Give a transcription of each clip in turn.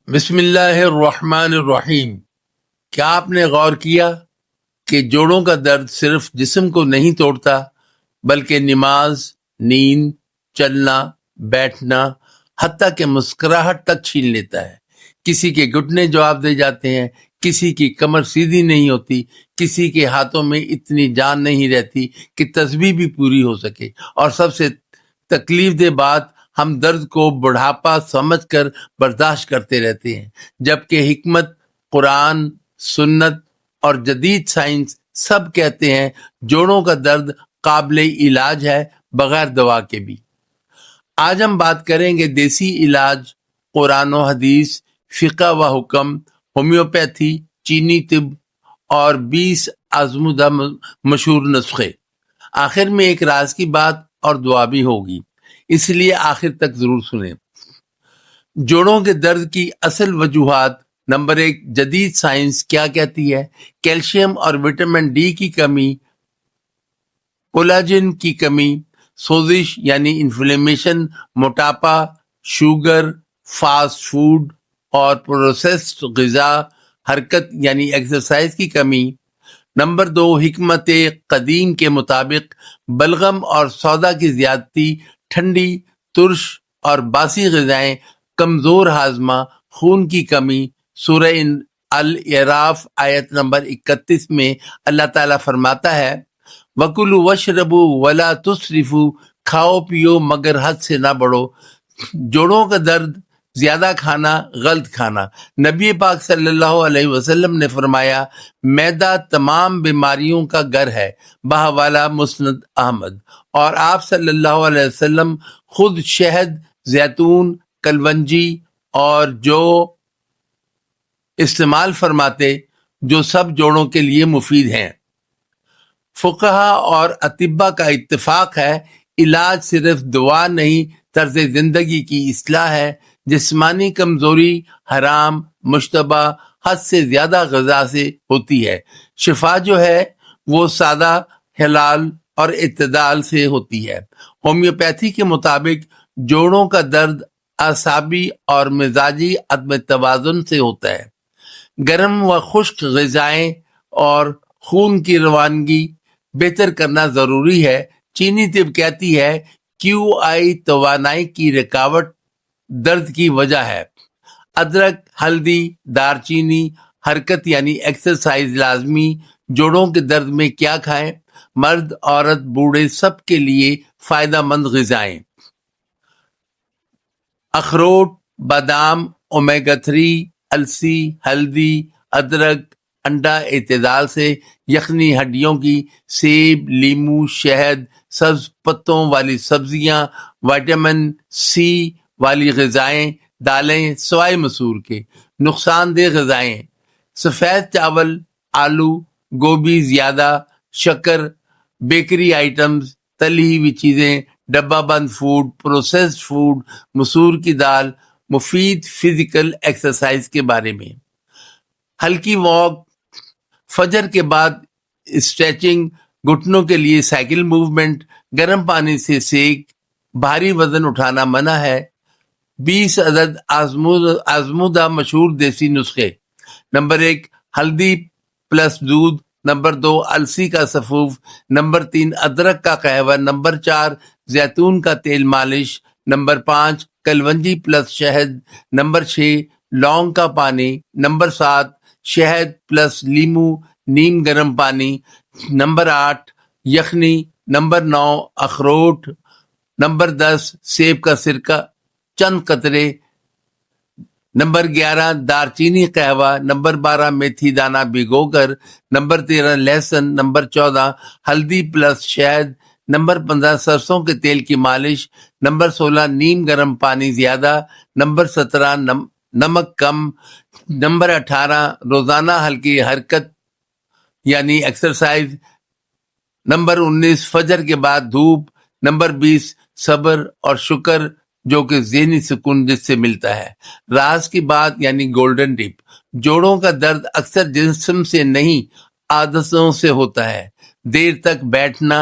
بسم اللہ الرحمن الرحیم۔ کیا آپ نے غور کیا کہ جوڑوں کا درد صرف جسم کو نہیں توڑتا بلکہ نماز، نیند، چلنا، بیٹھنا، حتیٰ کہ مسکراہٹ تک چھین لیتا ہے۔ کسی کے گھٹنے جواب دے جاتے ہیں، کسی کی کمر سیدھی نہیں ہوتی، کسی کے ہاتھوں میں اتنی جان نہیں رہتی کہ تسبیح بھی پوری ہو سکے، اور سب سے تکلیف دہ بات، ہم درد کو بڑھاپا سمجھ کر برداشت کرتے رہتے ہیں، جبکہ حکمت، قرآن، سنت اور جدید سائنس سب کہتے ہیں جوڑوں کا درد قابل علاج ہے، بغیر دوا کے بھی۔ آج ہم بات کریں گے دیسی علاج، قرآن و حدیث، فقہ و حکم، ہومیوپیتھی، چینی طب اور 20 آزمودہ مشہور نسخے۔ آخر میں ایک راز کی بات اور دعا بھی ہوگی، اس لیے آخر تک ضرور سنیں۔ جوڑوں کے درد کی اصل وجوہات۔ نمبر 1، جدید سائنس کیا کہتی ہے؟ کیلشیم اور وٹامن ڈی کی کمی، کولاجن کی کمی، سوزش یعنی انفلیمیشن، موٹاپا، شوگر، فاسٹ فوڈ اور پروسیسڈ غذا، حرکت یعنی ایکسرسائز کی کمی۔ نمبر 2، حکمت قدیم کے مطابق بلغم اور سودا کی زیادتی، ٹھنڈی، ترش اور باسی غذائیں، کمزور ہاضمہ، خون کی کمی۔ سورہ الاعراف آیت نمبر 31 میں اللہ تعالیٰ فرماتا ہے، وَكُلُوا وَاشْرَبُوا وَلَا تُسْرِفُوا، کھاؤ پیو مگر حد سے نہ بڑھو۔ جوڑوں کا درد، زیادہ کھانا، غلط کھانا۔ نبی پاک صلی اللہ علیہ وسلم نے فرمایا، میدا تمام بیماریوں کا گھر ہے، بحوالہ مسند احمد۔ اور آپ صلی اللہ علیہ وسلم خود شہد، زیتون، کلونجی اور جو استعمال فرماتے، جو سب جوڑوں کے لیے مفید ہیں۔ فقہا اور اطباء کا اتفاق ہے، علاج صرف دعا نہیں، طرز زندگی کی اصلاح ہے۔ جسمانی کمزوری حرام، مشتبہ، حد سے زیادہ غذا سے ہوتی ہے۔ شفا جو ہے وہ سادہ، حلال اور اعتدال سے ہوتی ہے۔ ہومیوپیتھی کے مطابق جوڑوں کا درد اعصابی اور مزاجی عدم توازن سے ہوتا ہے۔ گرم و خشک غذائیں اور خون کی روانگی بہتر کرنا ضروری ہے۔ چینی طب کہتی ہے کیو آئی توانائی کی رکاوٹ درد کی وجہ ہے۔ ادرک، ہلدی، دار چینی، حرکت یعنی ایکسرسائز لازمی۔ جوڑوں کے درد میں کیا کھائیں؟ مرد، عورت، بوڑھے، سب کے لیے فائدہ مند غذائیں: اخروٹ، بادام، اومیگا 3، السی، ہلدی، ادرک، انڈا اعتدال سے، یخنی ہڈیوں کی، سیب، لیمو، شہد، سبز پتوں والی سبزیاں، وٹامن سی والی غذائیں، دالیں سوائے مسور کے۔ نقصان دہ غذائیں: سفید چاول، آلو، گوبھی زیادہ، شکر، بیکری آئٹمز، تلی ہوئی چیزیں، ڈبہ بند فوڈ، پروسیسڈ فوڈ، مسور کی دال۔ مفید فزیکل ایکسرسائز کے بارے میں: ہلکی واک، فجر کے بعد اسٹریچنگ، گھٹنوں کے لیے سائیکل موومنٹ، گرم پانی سے سیک، بھاری وزن اٹھانا منع ہے۔ 20 عدد آزمودہ مشہور دیسی نسخے۔ نمبر 1، ہلدی پلس دودھ۔ نمبر 2، السی کا سفوف۔ نمبر 3، ادرک کا قہوہ۔ نمبر 4، زیتون کا تیل مالش۔ نمبر 5، کلونجی پلس شہد۔ نمبر 6، لونگ کا پانی۔ نمبر 7، شہد پلس لیمو نیم گرم پانی۔ نمبر 8، یخنی۔ نمبر 9، اخروٹ۔ نمبر 10، سیب کا سرکہ چند قطرے۔ نمبر 11، دار چینی قہوہ۔ نمبر 12، میتھی دانہ بھگو کر۔ نمبر 13، لہسن۔ نمبر 14، ہلدی پلس شہد۔ نمبر 15، سرسوں کے تیل کی مالش۔ نمبر 16، نیم گرم پانی زیادہ۔ نمبر 17، نمک کم۔ نمبر 18، روزانہ ہلکی حرکت یعنی ایکسرسائز۔ نمبر 19، فجر کے بعد دھوپ۔ نمبر 20، صبر اور شکر، جو کہ ذہنی سکون جس سے ملتا ہے۔ راز کی بات یعنی گولڈن ٹپ: جوڑوں کا درد اکثر جسم سے نہیں، عادتوں سے ہوتا ہے۔ دیر تک بیٹھنا،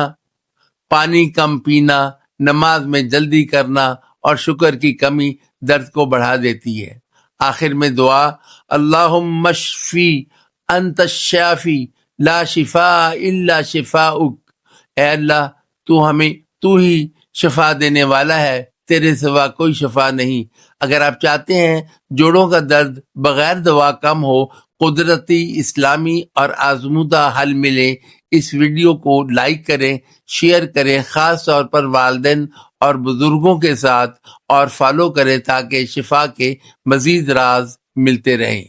پانی کم پینا، نماز میں جلدی کرنا اور شکر کی کمی درد کو بڑھا دیتی ہے۔ آخر میں دعا اللہم اشفی انت الشافی لا شفاء الا شفاؤک، اے اللہ تو ہی شفا دینے والا ہے، تیرے سوا کوئی شفا نہیں۔ اگر آپ چاہتے ہیں جوڑوں کا درد بغیر دوا کم ہو، قدرتی اسلامی اور آزمودہ حل ملے، اس ویڈیو کو لائک کریں، شیئر کریں، خاص طور پر والدین اور بزرگوں کے ساتھ، اور فالو کریں تاکہ شفا کے مزید راز ملتے رہیں۔